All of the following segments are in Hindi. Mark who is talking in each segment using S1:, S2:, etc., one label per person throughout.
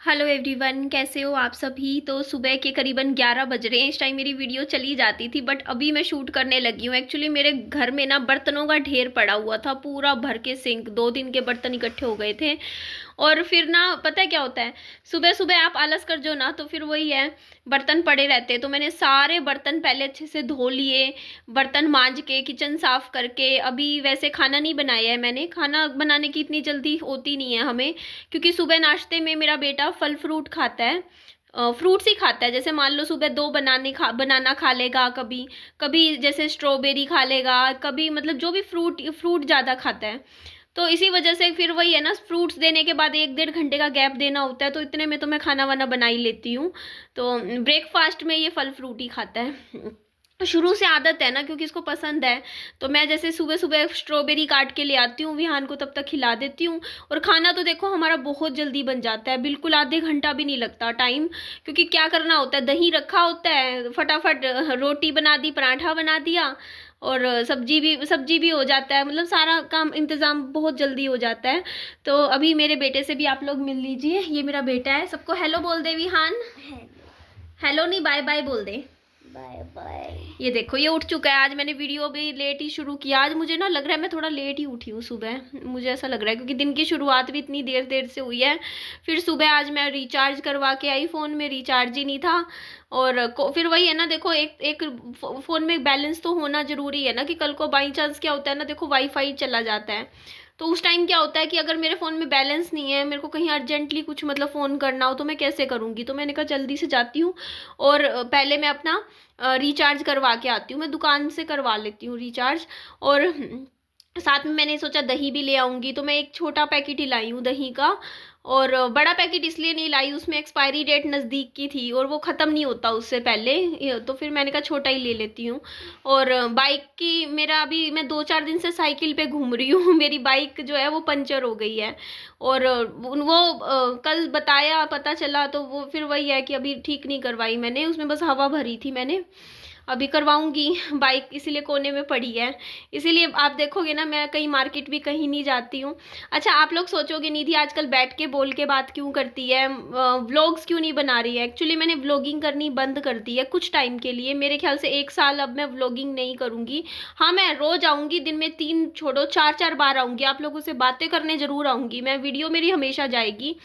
S1: हेलो एवरीवन, कैसे हो आप सभी। तो सुबह के करीबन 11 बज रहे हैं। इस टाइम मेरी वीडियो चली जाती थी बट अभी मैं शूट करने लगी हूँ। एक्चुअली मेरे घर में ना बर्तनों का ढेर पड़ा हुआ था, पूरा भर के सिंक, 2 दिन के बर्तन इकट्ठे हो गए थे। और फिर ना पता है क्या होता है, सुबह सुबह आप आलस कर जो ना तो फिर वही है, बर्तन पड़े रहते हैं। तो मैंने सारे बर्तन पहले अच्छे से धो लिए, बर्तन मांज के किचन साफ करके। अभी वैसे खाना नहीं बनाया है मैंने, खाना बनाने की इतनी जल्दी होती नहीं है हमें, क्योंकि सुबह नाश्ते में मेरा बेटा फल फ्रूट खाता है। फ्रूट्स ही खाता है। जैसे मान लो सुबह दो बनाना खा लेगा, कभी कभी जैसे स्ट्रॉबेरी खा लेगा, कभी मतलब जो भी फ्रूट फ्रूट ज़्यादा खाता है। तो इसी वजह से फिर वही है ना, फ्रूट्स देने के बाद 1 डेढ़ घंटे का गैप देना होता है, तो इतने में तो मैं खाना वाना बना ही लेती हूँ। तो ब्रेकफास्ट में ये फल फ्रूट ही खाता है। शुरू से आदत है ना, क्योंकि इसको पसंद है। तो मैं जैसे सुबह सुबह स्ट्रॉबेरी काट के ले आती हूँ, विहान को तब तक खिला देती हूँ। और खाना तो देखो हमारा बहुत जल्दी बन जाता है, बिल्कुल आधे घंटा भी नहीं लगता टाइम। क्योंकि क्या करना होता है, दही रखा होता है, फटाफट रोटी बना दी, पराठा बना दिया, और सब्जी भी हो जाता है। मतलब सारा काम इंतज़ाम बहुत जल्दी हो जाता है। तो अभी मेरे बेटे से भी आप लोग मिल लीजिए। ये मेरा बेटा है। सबको हेलो बोल दे विहान। हेलो नहीं, बाय बाय बोल दे।
S2: Bye bye.
S1: ये देखो ये उठ चुका है। आज मैंने वीडियो भी लेट ही शुरू किया। आज मुझे ना लग रहा है मैं थोड़ा लेट ही उठी हूँ सुबह, मुझे ऐसा लग रहा है, क्योंकि दिन की शुरुआत भी इतनी देर देर से हुई है। फिर सुबह आज मैं रिचार्ज करवा के आई, फ़ोन में रिचार्ज ही नहीं था। और फिर वही है ना, देखो एक एक फ़ोन में बैलेंस तो होना ज़रूरी है ना, कि कल को बाई चांस क्या होता है ना, देखो वाईफाई चला जाता है। तो उस टाइम क्या होता है कि अगर मेरे फ़ोन में बैलेंस नहीं है, मेरे को कहीं अर्जेंटली कुछ मतलब फ़ोन करना हो, तो मैं कैसे करूँगी। तो मैंने कहा जल्दी से जाती हूँ और पहले मैं अपना रिचार्ज करवा के आती हूँ। मैं दुकान से करवा लेती हूँ रिचार्ज। और साथ में मैंने सोचा दही भी ले आऊँगी, तो मैं एक छोटा पैकेट ही लाई हूँ दही का। और बड़ा पैकेट इसलिए नहीं लाई, उसमें एक्सपायरी डेट नज़दीक की थी और वो ख़त्म नहीं होता उससे पहले, तो फिर मैंने कहा छोटा ही ले लेती हूँ। और बाइक की मेरा अभी मैं 2 4 दिन से साइकिल पे घूम रही हूँ। मेरी बाइक जो है वो पंचर हो गई है। और वो कल बताया, पता चला, तो वो फिर वही है कि अभी ठीक नहीं करवाई मैंने, उसमें बस हवा भरी थी मैंने। अभी करवाऊंगी। बाइक इसीलिए कोने में पड़ी है। इसीलिए आप देखोगे ना, मैं कहीं मार्केट भी कहीं नहीं जाती हूँ। अच्छा, आप लोग सोचोगे निधि आजकल बैठ के बोल के बात क्यों करती है, व्लॉग्स क्यों नहीं बना रही है। एक्चुअली मैंने व्लॉगिंग करनी बंद कर दी है कुछ टाइम के लिए, मेरे ख्याल से 1 साल अब मैं व्लॉगिंग नहीं करूँगी। हाँ, मैं रोज आऊँगी, दिन में 3 छोड़ो 4 4 बार आऊँगी, आप लोगों से बातें करने ज़रूर आऊँगी। मैं वीडियो मेरी हमेशा जाएगी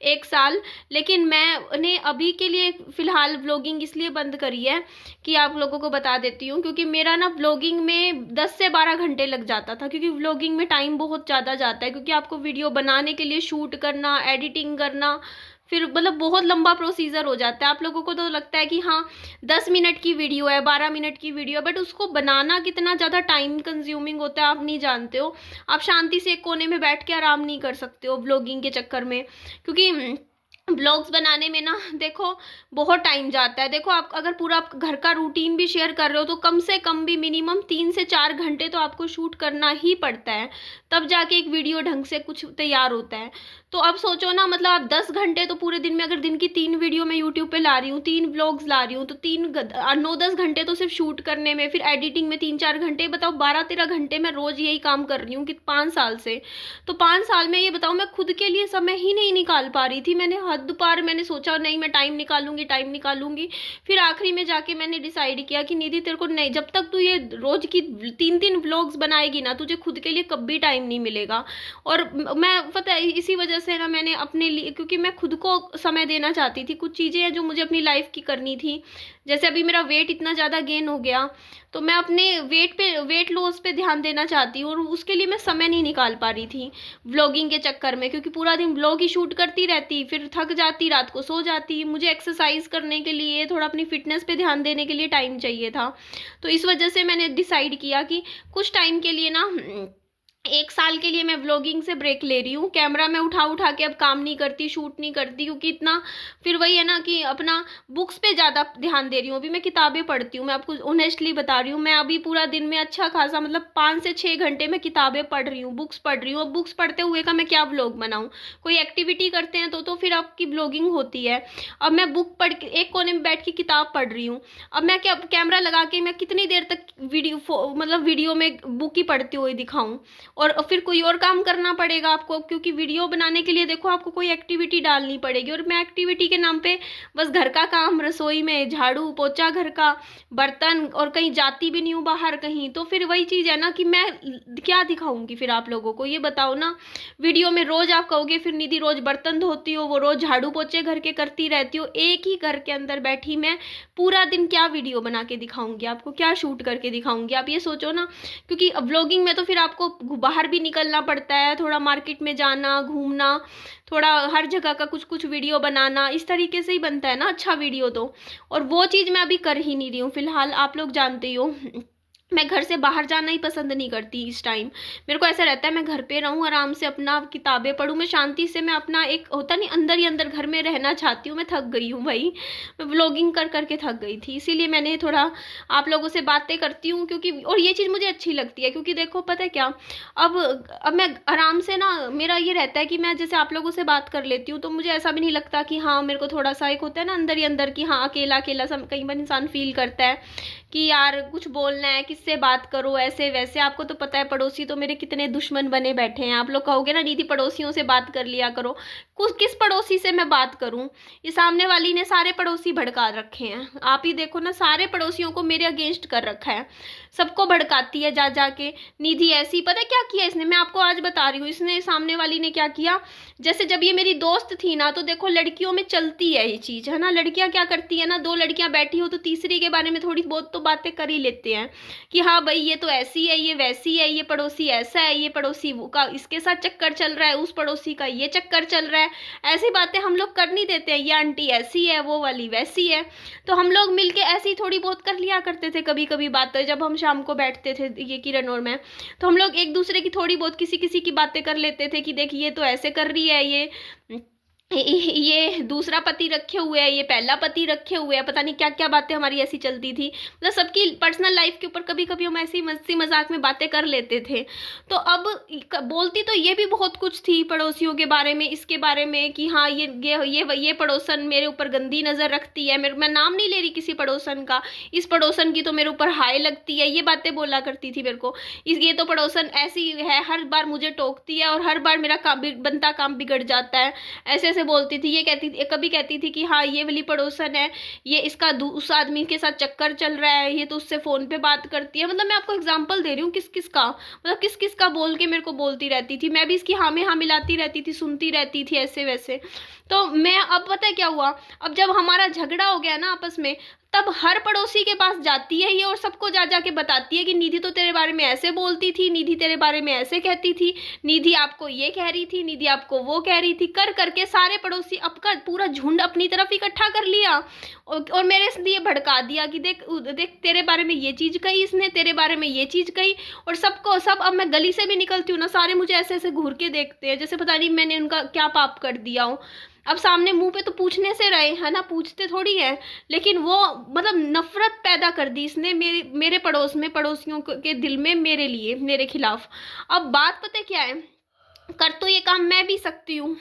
S1: 1 साल। लेकिन मैंने अभी के लिए फ़िलहाल व्लॉगिंग इसलिए बंद करी है कि आप लोगों को बता देती हूँ, क्योंकि मेरा ना व्लॉगिंग में 10 से 12 घंटे लग जाता था, क्योंकि व्लॉगिंग में टाइम बहुत ज़्यादा जाता है, क्योंकि आपको वीडियो बनाने के लिए शूट करना, एडिटिंग करना, फिर मतलब बहुत लंबा प्रोसीजर हो जाता है। आप लोगों को तो लगता है कि हाँ 10 मिनट की वीडियो है, 12 मिनट की वीडियो है, बट उसको बनाना कितना ज़्यादा टाइम कंज्यूमिंग होता है आप नहीं जानते हो। आप शांति से एक कोने में बैठ के आराम नहीं कर सकते हो व्लॉगिंग के चक्कर में, क्योंकि ब्लॉग्स बनाने में ना देखो बहुत टाइम जाता है। देखो आप अगर पूरा आप घर का रूटीन भी शेयर कर रहे हो, तो कम से कम भी मिनिमम 3 से 4 घंटे तो आपको शूट करना ही पड़ता है, तब जाके एक वीडियो ढंग से कुछ तैयार होता है। तो अब सोचो ना, मतलब आप 10 घंटे तो पूरे दिन में, अगर दिन की 3 वीडियो मैं यूट्यूब पे ला रही हूँ, 3 व्लॉग्स ला रही हूँ, तो 9 10 घंटे तो सिर्फ शूट करने में, फिर एडिटिंग में 3 4 घंटे। बताओ 12 13 घंटे मैं रोज यही काम कर रही हूँ कि 5 साल से। तो 5 साल में ये बताओ मैं खुद के लिए समय ही नहीं निकाल पा रही थी। मैंने हद पार, मैंने सोचा नहीं मैं टाइम निकालूंगी, टाइम निकालूंगी। फिर आखिरी में जाके मैंने डिसाइड किया कि निधि तेरे को नहीं, जब तक तू ये रोज की 3 3 व्लॉग्स बनाएगी ना, तुझे खुद के लिए कभी टाइम नहीं मिलेगा। और मैं पता है इसी वजह से ना मैंने अपने लिए, क्योंकि मैं खुद को समय देना चाहती थी, कुछ चीज़ें हैं जो मुझे अपनी लाइफ की करनी थी। जैसे अभी मेरा वेट इतना ज़्यादा गेन हो गया, तो मैं अपने वेट लॉस पे ध्यान देना चाहती हूँ, और उसके लिए मैं समय नहीं निकाल पा रही थी व्लॉगिंग के चक्कर में, क्योंकि पूरा दिन व्लॉग ही शूट करती रहती, फिर थक जाती, रात को सो जाती। मुझे एक्सरसाइज करने के लिए, थोड़ा अपनी फिटनेस पे ध्यान देने के लिए टाइम चाहिए था। तो इस वजह से मैंने डिसाइड किया कि कुछ टाइम के लिए ना, 1 साल के लिए मैं व्लॉगिंग से ब्रेक ले रही हूँ। कैमरा में उठा उठा के अब काम नहीं करती, शूट नहीं करती, क्योंकि इतना फिर वही है ना कि अपना बुक्स पे ज़्यादा ध्यान दे रही हूँ। अभी मैं किताबें पढ़ती हूँ, मैं आपको ऑनेस्टली बता रही हूँ। मैं अभी पूरा दिन में अच्छा खासा मतलब 5 से 6 घंटे मैं किताबें पढ़ रही हूँ, बुक्स पढ़ रही हूँ। अब बुक्स पढ़ते हुए का मैं क्या व्लॉग बनाऊँ, कोई एक्टिविटी करते हैं तो फिर आपकी व्लॉगिंग होती है। अब मैं बुक पढ़ के एक कोने में बैठ के किताब पढ़ रही हूँ, अब मैं क्या कैमरा लगा के मैं कितनी देर तक वीडियो मतलब वीडियो में बुक ही पढ़ती हुई दिखाऊँ। और फिर कोई और काम करना पड़ेगा आपको, क्योंकि वीडियो बनाने के लिए देखो आपको कोई एक्टिविटी डालनी पड़ेगी, और मैं एक्टिविटी के नाम पे बस घर का काम, रसोई में झाड़ू पोछा, घर का बर्तन, और कहीं जाती भी नहीं हूँ बाहर कहीं, तो फिर वही चीज़ है ना कि मैं क्या दिखाऊंगी फिर आप लोगों को, ये बताओ ना। वीडियो में रोज आप कहोगे फिर निधि रोज बर्तन धोती हो, वो रोज झाड़ू पोछे घर के करती रहती हो, एक ही घर के अंदर बैठी मैं पूरा दिन क्या वीडियो बना के दिखाऊंगी आपको, क्या शूट करके दिखाऊंगी, आप ये सोचो ना। क्योंकि व्लॉगिंग में तो फिर आपको बाहर भी निकलना पड़ता है, थोड़ा मार्केट में जाना, घूमना, थोड़ा हर जगह का कुछ कुछ वीडियो बनाना, इस तरीके से ही बनता है ना अच्छा वीडियो तो। और वो चीज़ मैं अभी कर ही नहीं रही हूँ फिलहाल, आप लोग जानते ही हो मैं घर से बाहर जाना ही पसंद नहीं करती इस टाइम। मेरे को ऐसा रहता है मैं घर पे रहूं, आराम से अपना किताबें पढूं, मैं शांति से, मैं अपना एक होता नहीं अंदर ही अंदर घर में रहना चाहती हूँ। मैं थक गई हूँ भाई, मैं व्लॉगिंग कर करके थक गई थी, इसीलिए मैंने थोड़ा आप लोगों से बातें करती हूँ, क्योंकि और ये चीज़ मुझे अच्छी लगती है, क्योंकि देखो पता है क्या, अब मैं आराम से ना, मेरा ये रहता है कि मैं जैसे आप लोगों से बात कर लेती हूँ तो मुझे ऐसा भी नहीं लगता कि हाँ मेरे को थोड़ा सा एक होता है ना अंदर ही अंदर कि हाँ अकेला अकेला सा कई बार इंसान फील करता है कि यार कुछ बोलना है, किससे बात करो, ऐसे वैसे। आपको तो पता है पड़ोसी तो मेरे कितने दुश्मन बने बैठे हैं। आप लोग कहोगे ना निधि पड़ोसियों से बात कर लिया करो, कुछ किस पड़ोसी से मैं बात करूं, ये सामने वाली ने सारे पड़ोसी भड़का रखे हैं। आप ही देखो ना, सारे पड़ोसियों को मेरे अगेंस्ट कर रखा है, सबको भड़काती है जा जाके। निधि ऐसी, पता है क्या किया इसने, मैं आपको आज बता रही हूँ, इसने सामने वाली ने क्या किया, जैसे जब ये मेरी दोस्त थी ना, तो देखो लड़कियों में चलती है ये चीज़ है ना, लड़कियां क्या करती है ना, दो लड़कियां बैठी हो तो तीसरी के बारे में थोड़ी बहुत तो बातें कर ही लेते हैं कि हाँ भाई ये तो ऐसी है, ये वैसी है, ये पड़ोसी ऐसा है, ये पड़ोसी वो का इसके साथ चक्कर चल रहा है, उस पड़ोसी का ये चक्कर चल रहा है। ऐसी बातें हम लोग कर नहीं देते हैं, ये आंटी ऐसी है, वो वाली वैसी है। तो हम लोग मिलके ऐसी थोड़ी बहुत कर लिया करते थे कभी कभी बातें, जब हम शाम को बैठते थे ये किरण और मैं, तो हम लोग एक दूसरे की थोड़ी बहुत किसी किसी की बातें कर लेते थे कि देख ये तो ऐसे कर रही है, ये दूसरा पति रखे हुए है, ये पहला पति रखे हुए है, पता नहीं क्या क्या बातें हमारी ऐसी चलती थी। मतलब सबकी पर्सनल लाइफ के ऊपर कभी कभी हम ऐसी मस्ती मजाक में बातें कर लेते थे। तो अब बोलती तो ये भी बहुत कुछ थी पड़ोसियों के बारे में, इसके बारे में कि हाँ ये पड़ोसन मेरे ऊपर गंदी नज़र रखती है, मैं नाम नहीं ले रही किसी पड़ोसन का, इस पड़ोसन की तो मेरे ऊपर हाय लगती है, ये बातें बोला करती थी मेरे को। ये तो पड़ोसन ऐसी है, हर बार मुझे टोकती है और हर बार मेरा बनता काम बिगड़ जाता है, ऐसे ऐसे बोलती थी। ये कहती थी, कभी कहती थी कि हाँ ये वाली पड़ोसन है, ये इसका उस आदमी के साथ चक्कर चल रहा है, ये तो उससे फोन पे बात करती है। मतलब मैं आपको एग्जांपल दे रही हूँ किस किस का, मतलब किस किस का बोल के मेरे को बोलती रहती थी। मैं भी इसकी हाँ में हाँ मिलाती रहती थी, सुनती रहती थी ऐसे वैसे। तो मैं अब पता है क्या हुआ, अब जब हमारा झगड़ा हो गया ना आपस में, तब हर पड़ोसी के पास जाती है ये और सबको जा जाके बताती है कि निधि तो तेरे बारे में ऐसे बोलती थी, निधि तेरे बारे में ऐसे कहती थी, निधि आपको ये कह रही थी, निधि आपको वो कह रही थी, कर करके सारे पड़ोसी आपका पूरा झुंड अपनी तरफ इकट्ठा कर लिया और मेरे लिए भड़का दिया कि देख देख तेरे बारे में ये चीज़ कही इसने, तेरे बारे में ये चीज़ कही। और सबको सब, अब मैं गली से भी निकलती हूँ ना, सारे मुझे ऐसे ऐसे घूर के देखते हैं जैसे पता नहीं मैंने उनका क्या पाप कर दिया हो। अब सामने मुंह पे तो पूछने से रहे है ना, पूछते थोड़ी है, लेकिन वो मतलब नफरत पैदा कर दी इसने मेरे पड़ोस में, पड़ोसियों के दिल में मेरे लिए, मेरे खिलाफ। अब बात पता है क्या है, कर तो ये काम मैं भी सकती हूँ,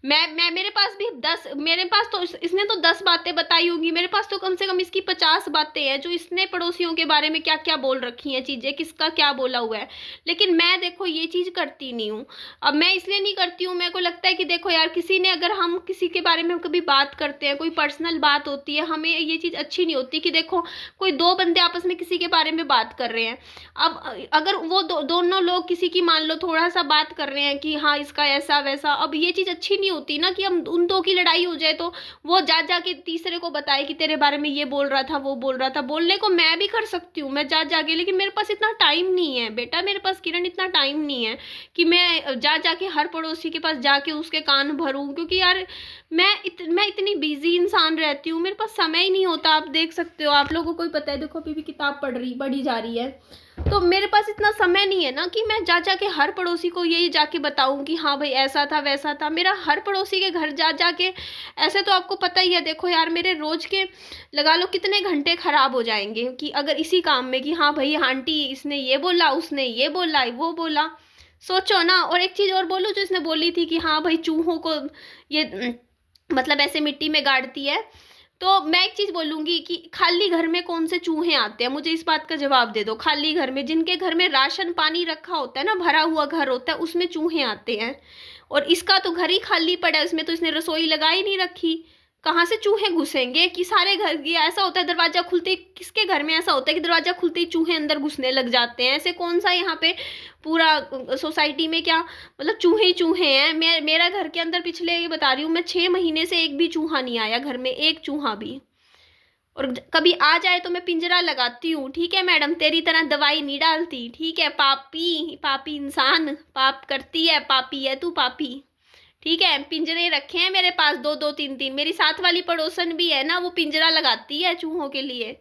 S1: मैं मेरे पास भी 10, मेरे पास तो इसने तो 10 बातें बताई होंगी, मेरे पास तो कम से कम इसकी 50 बातें हैं जो इसने पड़ोसियों के बारे में क्या क्या बोल रखी हैं, चीज़ें किसका क्या बोला हुआ है। लेकिन मैं देखो ये चीज़ करती नहीं हूँ। अब मैं इसलिए नहीं करती हूँ, मेरे को लगता है कि देखो यार, किसी ने अगर हम किसी के बारे में कभी बात करते हैं, कोई पर्सनल बात होती है, हमें ये चीज़ अच्छी नहीं होती कि देखो कोई दो बंदे आपस में किसी के बारे में बात कर रहे हैं, अब अगर वो दोनों लोग किसी की मान लो थोड़ा सा बात कर रहे हैं कि हाँ इसका ऐसा वैसा, अब ये चीज़ अच्छी नहीं होती ना कि हम उन दो की लड़ाई हो जाए तो वो जा जाके तीसरे को बताए कि तेरे बारे में ये बोल रहा था, वो बोल रहा था। बोलने को मैं भी कर सकती हूँ, मैं जा जाके, लेकिन मेरे पास इतना टाइम नहीं है बेटा, मेरे पास किरण इतना टाइम नहीं है कि मैं जा जाके हर पड़ोसी के पास जाके उसके कान भरूं, क्योंकि यार मैं इतनी बिजी इंसान रहती हूँ, मेरे पास समय ही नहीं होता। आप देख सकते हो, आप लोगों को ही पता है, देखो अभी भी किताब पढ़ी जा रही है, तो मेरे पास इतना समय नहीं है ना कि मैं जा जाके हर पड़ोसी को यही जाके बताऊं कि हाँ भाई ऐसा था वैसा था। मेरा हर पड़ोसी के घर जा जाके, ऐसे तो आपको पता ही है, देखो यार मेरे रोज के लगा लो कितने घंटे खराब हो जाएंगे कि अगर इसी काम में कि हाँ भाई आंटी इसने ये बोला, उसने ये बोला, वो बोला, सोचो ना। और एक चीज़ और बोलूँ जो इसने बोली थी कि हाँ भाई चूहों को ये मतलब ऐसे मिट्टी में गाड़ती है, तो मैं एक चीज़ बोलूँगी कि खाली घर में कौन से चूहे आते हैं, मुझे इस बात का जवाब दे दो। खाली घर में, जिनके घर में राशन पानी रखा होता है ना, भरा हुआ घर होता है, उसमें चूहे आते हैं। और इसका तो घर ही खाली पड़ा है, उसमें तो इसने रसोई लगा ही नहीं रखी, कहाँ से चूहे घुसेंगे? कि सारे घर, ये ऐसा होता है दरवाजा खुलते ही, किसके घर में ऐसा होता है कि दरवाजा खुलते ही चूहे अंदर घुसने लग जाते हैं? ऐसे कौन सा यहाँ पे पूरा सोसाइटी में क्या मतलब चूहे ही चूहे हैं? मेरा घर के अंदर पिछले, ये बता रही हूँ मैं, 6 महीने से एक भी चूहा नहीं आया घर में, एक चूहा भी। और कभी आ जाए तो मैं पिंजरा लगाती हूँ, ठीक है मैडम, तेरी तरह दवाई नहीं डालती, ठीक है? पापी पापी इंसान, पाप करती है, पापी है तू, पापी। ठीक है, पिंजरे रखे हैं मेरे पास, दो दो तीन तीन। मेरी साथ वाली पड़ोसन भी है ना, वो पिंजरा लगाती है चूहों के लिए,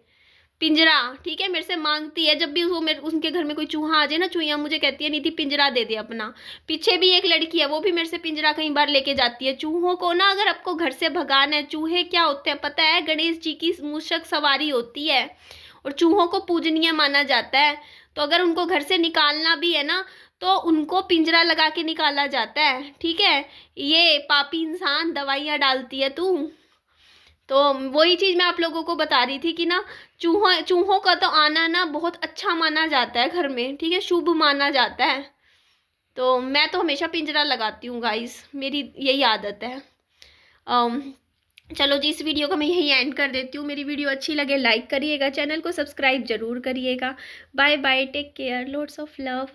S1: पिंजरा। ठीक है, मेरे से मांगती है जब भी वो, मेरे उनके घर में कोई चूहा आ जाए ना, चूहिया मुझे कहती है निधि पिंजरा दे दे अपना। पीछे भी एक लड़की है, वो भी मेरे से पिंजरा कई बार लेके जाती है। चूहों को ना, अगर आपको घर से भगाना है, चूहे क्या होते हैं पता है? गणेश जी की मूषक सवारी होती है, और चूहों को पूजनीय माना जाता है। तो अगर उनको घर से निकालना भी है ना, तो उनको पिंजरा लगा के निकाला जाता है, ठीक है? ये पापी इंसान, दवाइयाँ डालती है तू। तो वही चीज़ मैं आप लोगों को बता रही थी कि ना, चूहों का तो आना ना बहुत अच्छा माना जाता है घर में, ठीक है, शुभ माना जाता है। तो मैं तो हमेशा पिंजरा लगाती हूँ गाइस, मेरी यही आदत है। अम, चलो जी, इस वीडियो को मैं यही एंड कर देती हूँ। मेरी वीडियो अच्छी लगे लाइक करिएगा, चैनल को सब्सक्राइब जरूर करिएगा। Bye bye, take care, lots of love.